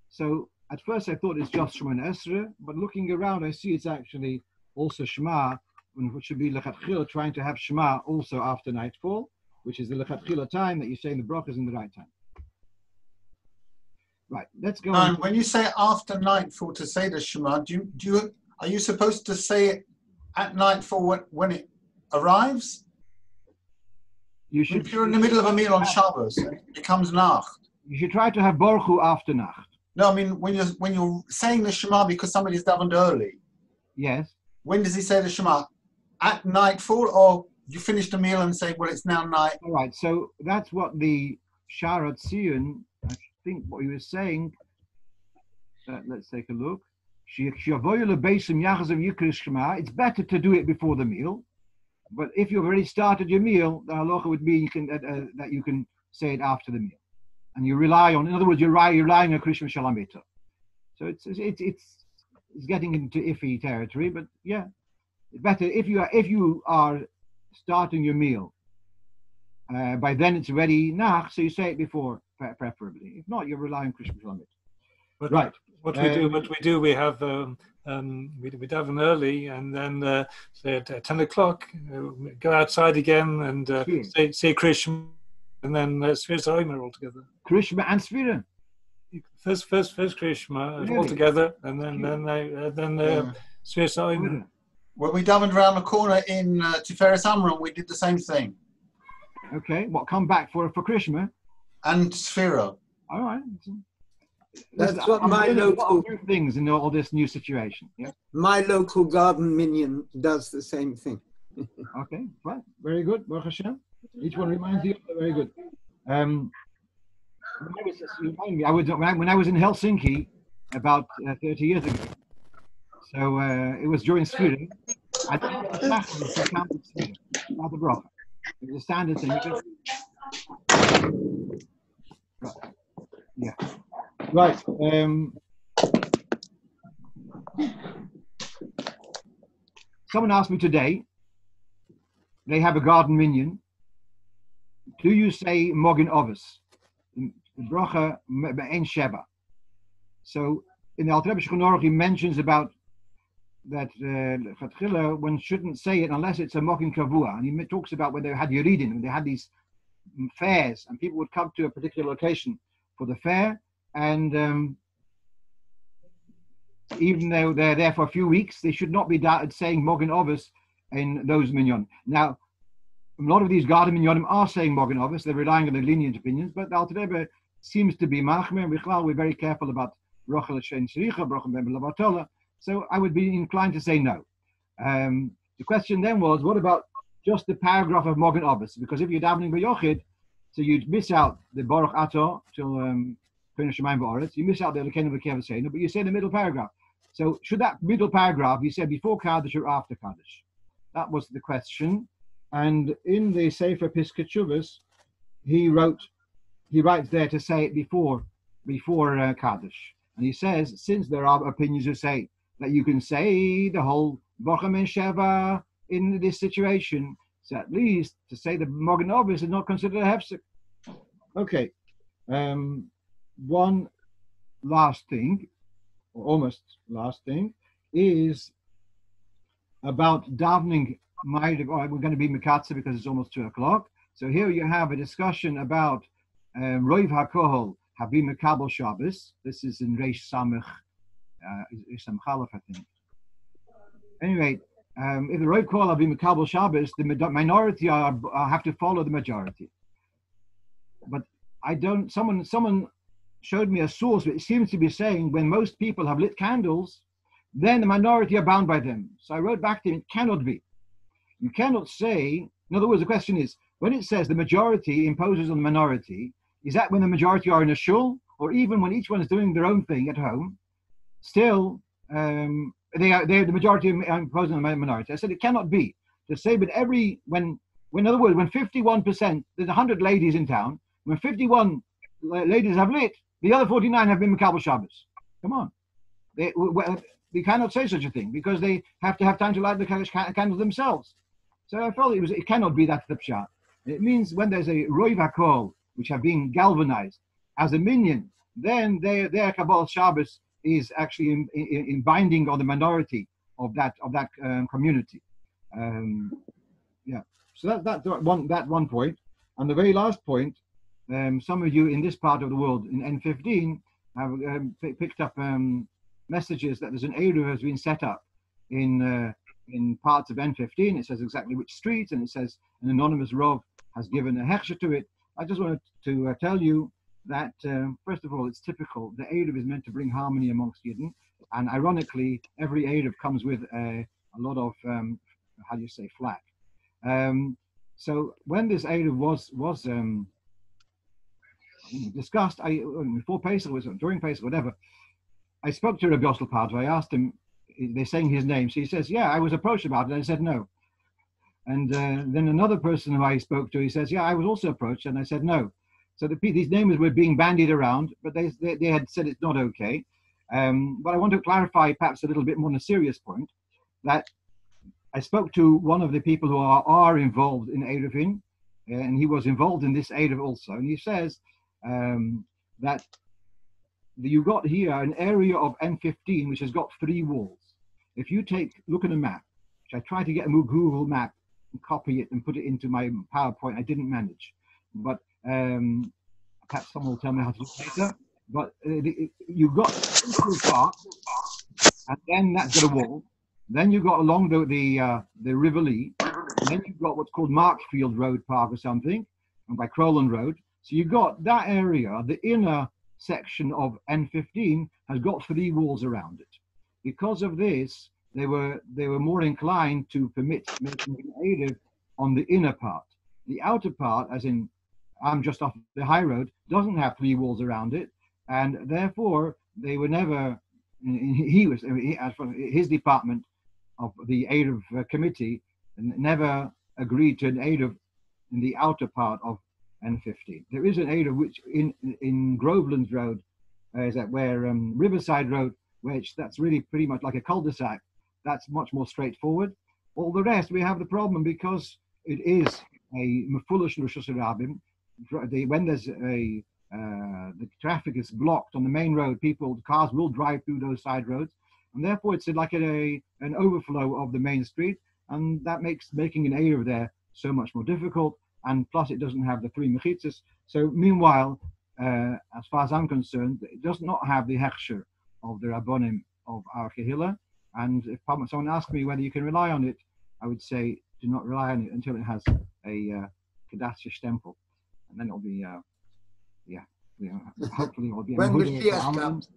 Speaker 2: So at first I thought it's just Shmoyne Esrei, but looking around I see it's actually also Shema, which should be Lechatchila, trying to have Shema also after nightfall, which is the Lechatchila time that you say in the brachas in the right time. Right, let's go on.
Speaker 5: When you say after nightfall to say the Shema, are you supposed to say it at nightfall when it arrives?
Speaker 2: You should.
Speaker 5: If you're in the middle of a meal on Shabbos, it becomes Nacht.
Speaker 2: You should try to have Baruch Hu after Nacht.
Speaker 5: No, I mean when you're saying the Shema because somebody's davened early.
Speaker 2: Yes.
Speaker 5: When does he say the Shema? At nightfall, or you finish the meal and say, well, it's now night?
Speaker 2: All right, so that's what the Shar Hatzion, I think what he was saying, let's take a look. It's better to do it before the meal, but if you've already started your meal, the halacha would be that you can say it after the meal. And you rely on, in other words, you're relying on Krishma Shalamita. So it's getting into iffy territory, but yeah, better if you are starting your meal. By then it's already nach, so you say it before, preferably. If not, you're relying on Krishma Shalamita. Right.
Speaker 7: What we do, we have we daven early, and then say at 10 o'clock, go outside again and say Krishma, and then Svir Zomer all together.
Speaker 2: Krishma and Svira.
Speaker 7: First Krishma all together, and then Svir Zomer.
Speaker 5: When we davened around the corner in Tiferes Amram, we did the same thing.
Speaker 2: Okay, come back for Krishma
Speaker 5: and Sphira.
Speaker 2: All right.
Speaker 4: That's what my local
Speaker 2: things in all this new situation. Yeah.
Speaker 4: My local garden minion does the same thing.
Speaker 2: Okay, right, very good. Baruch Hashem. Each one reminds you. Very good. when I was in Helsinki about 30 years ago. So it was during Sweden. I didn't have to count the Sweden, not the bracha. It was a standard thing. Right. Yeah. Right. Someone asked me today, they have a garden minion. Do you say Mogin Ovis? Bracha Ein Sheba. So in the Alter Rebbe Shulchan Aruch, he mentions about that one shouldn't say it unless it's a Mogin Kavua. And he talks about when they had Yeridin, when they had these fairs, and people would come to a particular location for the fair, and even though they're there for a few weeks, they should not be saying Mogin Ovis in those minyan. Now, a lot of these garden minyanim are saying Mogin Ovis. They're relying on the lenient opinions, but the Alter Rebbe seems to be machmer. We're very careful about Rochel Shein Shricha, Brochen Ben Lavatola. So I would be inclined to say no. The question then was, what about just the paragraph of Mogin Ovis? Because if you're davening by Yochid, so you'd miss out the Baruch Ato till finish Shemayim Ba'aretz. You miss out the Elokeinu V'Kev Seinu, but you say the middle paragraph. So should that middle paragraph be said before Kaddish or after Kaddish? That was the question. And in the Sefer Piskei Teshuvos, he writes there to say it before Kaddish. And he says, since there are opinions who say that you can say the whole Bochum and Sheva in this situation, so at least to say the Mogin Ovis is not considered a hefsek. Okay. One last thing, or almost last thing, is about davening. We're going to be Mekatze because it's almost 2 o'clock. So here you have a discussion about Roiv HaKohol Habim Mekabel Shabbos. This is in Reish Samech, Isam Chalaf, I think. Anyway, if the Roiv Kohol Habim Mekabel Shabbos, the minority have to follow the majority. But I don't. Someone showed me a source which seems to be saying when most people have lit candles, then the minority are bound by them. So I wrote back to him, it cannot be. You cannot say, in other words, the question is, when it says the majority imposes on the minority, is that when the majority are in a shul, or even when each one is doing their own thing at home, still they're the majority imposing on the minority? I said it cannot be. To say, but when in other words, when 51%, there's 100 ladies in town, when 51 ladies have lit, the other 49 have been Mekabel Shabbos. Come on. We cannot say such a thing because they have to have time to light the candles themselves. So I felt it cannot be that the pshat. It means when there's a Roiv HaKol, which have been galvanized as a minion, then their Kabbalah Shabbos is actually in binding on the minority of that community. Yeah. So that one point. And the very last point, some of you in this part of the world in N15 have picked up messages that there's an Eruv has been set up in parts of N15. It says exactly which street, and it says an anonymous Rav has given a hechsher to it. I just wanted to tell you that, first of all, it's typical. The Eruv is meant to bring harmony amongst Yidden, and ironically, every Eruv comes with a lot of, flack. So when this Eruv was discussed, before Pesach, during Pesach, whatever, I spoke to Rabbi Yossel Padva. I asked him, they're saying his name. So he says, yeah, I was approached about it. I said no. And then another person who I spoke to, he says, yeah, I was also approached. And I said no. So these names were being bandied around, but they had said it's not okay. But I want to clarify perhaps a little bit more on a serious point, that I spoke to one of the people who are involved in Eruvin, and he was involved in this Eruv also. And he says that you got here an area of N15 which has got 3 walls. If you look at a map, which I tried to get a Google map and copy it and put it into my PowerPoint, I didn't manage. But perhaps someone will tell me how to do it later. But you've got a park, and then that's got a wall. Then you've got along the River Lee. And then you've got what's called Markfield Road Park or something, and by Crowland Road. So you've got that area, the inner section of N15 has got 3 walls around it. Because of this, they were more inclined to permit making an Eruv on the inner part. The outer part, as in I'm just off the high road, doesn't have 3 walls around it, and therefore they were never. As for his department of the Eruv committee, never agreed to an Eruv in the outer part of N15. There is an Eruv which in Groveland's Road, is that where Riverside Road, which that's really pretty much like a cul-de-sac. That's much more straightforward. All the rest, we have the problem because it is a foolish Rosh Hashanah. When there's the traffic is blocked on the main road, cars will drive through those side roads, and therefore it's like an overflow of the main street, and that makes making an Eruv there so much more difficult. And plus, it doesn't have the 3 mechitzas. So meanwhile, as far as I'm concerned, it does not have the hechsher of the Rabbonim of our Kehillah. And if someone asks me whether you can rely on it, I would say do not rely on it until it has a Kedatsha stempel, and then it'll be hopefully it'll be.
Speaker 4: When Mashiach comes.